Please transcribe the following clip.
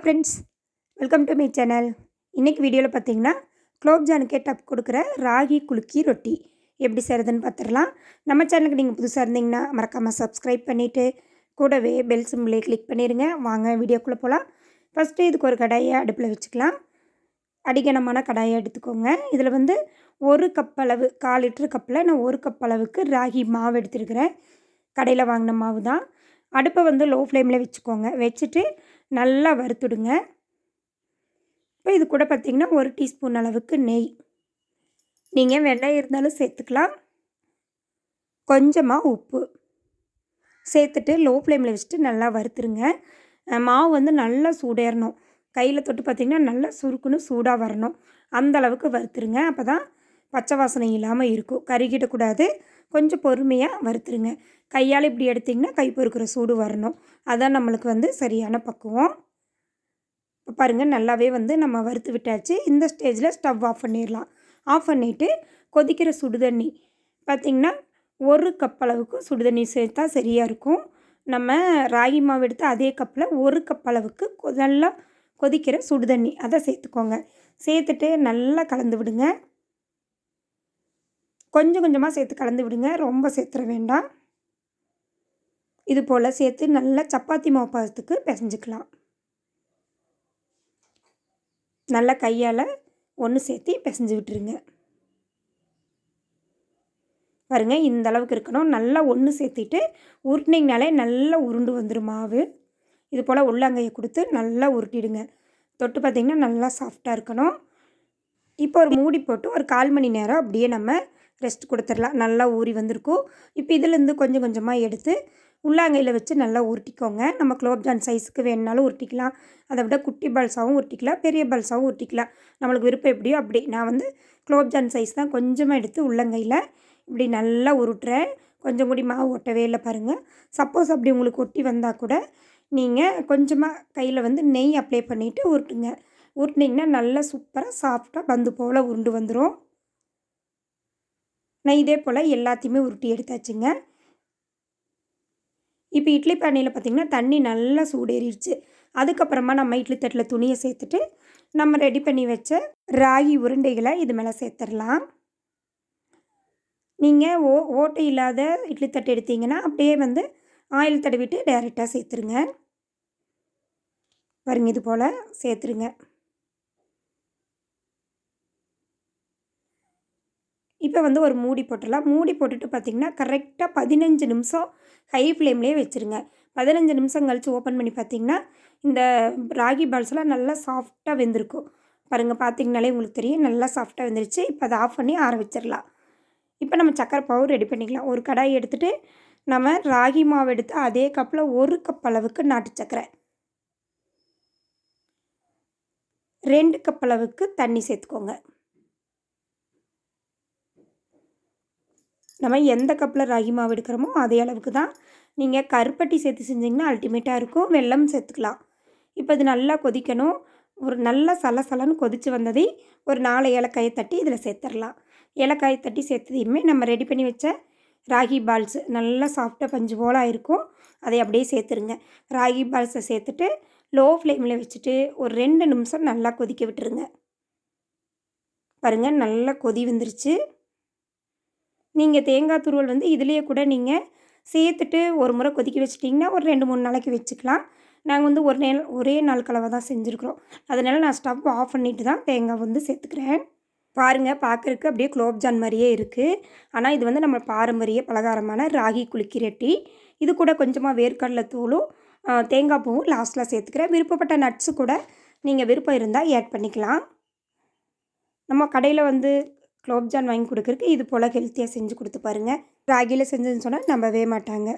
Friends, welcome to my channel. இன்றைக்கி வீடியோவில் பார்த்தீங்கன்னா குலோப்ஜானுக்கே டப் கொடுக்குற ராகி குலுக்கி ரொட்டி எப்படி செய்கிறதுன்னு பார்த்துடலாம். நம்ம சேனலுக்கு நீங்கள் புதுசாக இருந்தீங்கன்னா மறக்காமல் சப்ஸ்கிரைப் பண்ணிவிட்டு கூடவே பெல் சிம்பிளை கிளிக் பண்ணிடுங்க. வாங்க வீடியோக்குள்ளே போகலாம். ஃபஸ்ட்டு இதுக்கு ஒரு கடாயை அடுப்பில் வச்சுக்கலாம். அடிகனமான கடாயை எடுத்துக்கோங்க. இதில் வந்து 1 கப் அளவு 1/4 லிட்டர் கப்பில் நான் 1 கப் அளவுக்கு ராகி மாவு எடுத்துருக்கிறேன். கடையில் வாங்கின மாவு தான். அடுப்பை வந்து லோ ஃப்ளேமில் வச்சுக்கோங்க. வச்சுட்டு நல்லா வறுத்துடுங்க. இப்போ இது கூட பார்த்திங்கன்னா 1 டீஸ்பூன் அளவுக்கு நெய், நீங்கள் வெண்ணெய் இருந்தாலும் சேர்த்துக்கலாம். கொஞ்சமாக உப்பு சேர்த்துட்டு லோ ஃப்ளேமில் வச்சுட்டு நல்லா வறுத்துருங்க. மாவு வந்து நல்லா சூடேறணும். கையில் தொட்டு பார்த்திங்கன்னா நல்லா சுருக்குன்னு சூடாக வரணும். அந்த அளவுக்கு வறுத்துருங்க. அப்போ தான் பச்சை வாசனை இல்லாமல் இருக்கும். கருகிடக்கூடாது. கொஞ்சம் பொறுமையாக வறுத்துருங்க. கையால் இப்படி எடுத்திங்கன்னா கை பொறுக்கிற சூடு வரணும். அதான் நம்மளுக்கு வந்து சரியான பக்குவம். இப்போ பாருங்கள், நல்லாவே வந்து நம்ம வறுத்து விட்டாச்சு. இந்த ஸ்டேஜில் ஸ்டவ் ஆஃப் பண்ணிடலாம். ஆஃப் பண்ணிவிட்டு கொதிக்கிற சுடுதண்ணி பார்த்திங்கன்னா 1 கப் அளவுக்கு சுடுதண்ணி சேர்த்தா சரியாக இருக்கும். நம்ம ராகி மாவு எடுத்து அதே கப்பில் 1 கப் அளவுக்கு நல்லா கொதிக்கிற சுடுதண்ணி அதை சேர்த்துக்கோங்க. சேர்த்துட்டு நல்லா கலந்து விடுங்க. கொஞ்சம் கொஞ்சமாக சேர்த்து கலந்து விடுங்க, ரொம்ப சேர்த்துற வேண்டாம். இது போல் சேர்த்து நல்லா சப்பாத்தி மாவு பதத்துக்கு பிசைஞ்சிக்கலாம். நல்லா கையால் ஒன்று சேர்த்து பிசைஞ்சு விட்டுருங்க. பாருங்கள், இந்த அளவுக்கு இருக்கணும். நல்லா ஒன்று சேர்த்திட்டு உருட்டினீங்கனாலே நல்லா உருண்டு வந்துடும் மாவு. இது போல் உள்ளங்கையை கொடுத்து நல்லா உருட்டிடுங்க. தொட்டு பார்த்திங்கன்னா நல்லா சாஃப்டாக இருக்கணும். இப்போ ஒரு மூடி போட்டு ஒரு 1/4 மணி நேரம் அப்படியே நம்ம ரெஸ்ட் கொடுத்துடலாம். நல்லா ஊறி வந்திருக்கும். இப்போ இதிலேருந்து கொஞ்சம் கொஞ்சமாக எடுத்து உள்ளாங்கையில் வச்சு நல்லா உருட்டிக்கோங்க. நம்ம குலோப்ஜான் சைஸுக்கு வேணுனாலும் உருட்டிக்கலாம். அதை விட குட்டி பால்ஸாகவும் உருட்டிக்கலாம், பெரிய பால்ஸாகவும் உருட்டிக்கலாம். நம்மளுக்கு விருப்பம் எப்படியோ அப்படி. நான் வந்து குலோப்ஜான் சைஸ் தான் கொஞ்சமாக எடுத்து உள்ளங்கையில் இப்படி நல்லா உருட்டுறேன். கொஞ்சம் கூடி மாவு ஒட்டவே இல்லை பாருங்கள். சப்போஸ் அப்படி உங்களுக்கு ஒட்டி வந்தால் கூட நீங்கள் கொஞ்சமாக கையில் வந்து நெய் அப்ளை பண்ணிவிட்டு உருட்டுங்க. உருட்டினீங்கன்னா நல்லா சூப்பராக சாஃப்டாக பந்து போல் உருண்டு வந்துடும். நான் இதே போல் எல்லாத்தையுமே உருட்டி எடுத்தாச்சுங்க. இப்போ இட்லி பானையில் பார்த்திங்கன்னா தண்ணி நல்லா சூடேறிடுச்சு. அதுக்கப்புறமா நம்ம இட்லி தட்டில் துணியை சேர்த்துட்டு நம்ம ரெடி பண்ணி வச்ச ராகி உருண்டைகளை இது மேலே சேர்த்துடலாம். நீங்கள் ஓட்டை இல்லாத இட்லி தட்டு எடுத்திங்கன்னா அப்படியே வந்து ஆயில் தடவிட்டு டைரெக்டாக சேர்த்துருங்க. பாருங்க, இது போல் சேர்த்துருங்க. இப்போ வந்து ஒரு மூடி போட்டுடலாம். மூடி போட்டுட்டு பார்த்திங்கன்னா கரெக்டாக 15 நிமிஷம் ஹை ஃப்ளேம்லேயே வச்சுருங்க. 15 நிமிஷம் கழித்து ஓப்பன் பண்ணி பார்த்திங்கன்னா இந்த ராகி பால்ஸ்லாம் நல்லா சாஃப்டாக வெந்திருக்கும். பாருங்கள், பார்த்திங்கனாலே உங்களுக்கு தெரியும் நல்லா சாஃப்டாக வெந்துருச்சு. இப்போ அதை ஆஃப் பண்ணி ஆற வச்சிடலாம். இப்போ நம்ம சக்கரை பாவு ரெடி பண்ணிக்கலாம். ஒரு கடாய் எடுத்துகிட்டு நம்ம ராகி மாவு எடுத்து அதே கப்பில் 1 கப் அளவுக்கு நாட்டு சக்கரை, 2 கப் அளவுக்கு தண்ணி சேர்த்துக்கோங்க. நம்ம எந்த கப்பில் ராகி மாவு எடுக்கிறோமோ அதே அளவுக்கு தான். நீங்கள் கருப்பட்டி சேர்த்து செஞ்சிங்கன்னா அல்டிமேட்டாக இருக்கும். வெல்லம் சேர்த்துக்கலாம். இப்போ இது நல்லா கொதிக்கணும். ஒரு நல்லா சலசலன்னு கொதித்து வந்ததை ஒரு 4 ஏலக்காயை தட்டி இதில் சேர்த்துடலாம். ஏலக்காயை தட்டி சேர்த்ததையுமே நம்ம ரெடி பண்ணி வச்ச ராகி பால்ஸு நல்லா சாஃப்டாக பஞ்சு போல் ஆயிருக்கும். அதை அப்படியே சேர்த்துருங்க. ராகி பால்ஸை சேர்த்துட்டு லோ ஃப்ளேமில் வச்சுட்டு ஒரு 2 நிமிஷம் நல்லா கொதிக்க விட்டுருங்க. பாருங்கள், நல்லா கொதி வந்துருச்சு. நீங்கள் தேங்காய் துருவல் வந்து இதுலேயே கூட நீங்கள் சேர்த்துட்டு ஒரு முறை கொதிக்க வச்சிட்டிங்கன்னா ஒரு 2-3 நாளைக்கு வச்சுக்கலாம். நாங்கள் வந்து ஒரே நாள் கலவை தான் செஞ்சுருக்குறோம். அதனால் நான் ஸ்டவ் ஆஃப் பண்ணிவிட்டு தான் தேங்காய் வந்து சேர்த்துக்கிறேன். பாருங்கள், பார்க்குறக்கு அப்படியே குலோப்ஜான் மாதிரியே இருக்குது. ஆனால் இது வந்து நம்ம பாரம்பரிய பலகாரமான ராகி குலுக்கி ரொட்டி. இது கூட கொஞ்சமாக வேர்க்கடலை தூளும் தேங்காய் பூவும் லாஸ்ட்டில் சேர்த்துக்கிறேன். விருப்பப்பட்ட நட்ஸு கூட நீங்கள் விருப்பம் இருந்தால் ஆட் பண்ணிக்கலாம். நம்ம கடையில் வந்து குலோப்ஜான் வாங்கி கொடுக்குறக்கு இது போல் ஹெல்த்தியாக செஞ்சு கொடுத்து பாருங்கள். ராகியில் செஞ்சதுன்னு சொன்னால் நம்பவே மாட்டாங்க.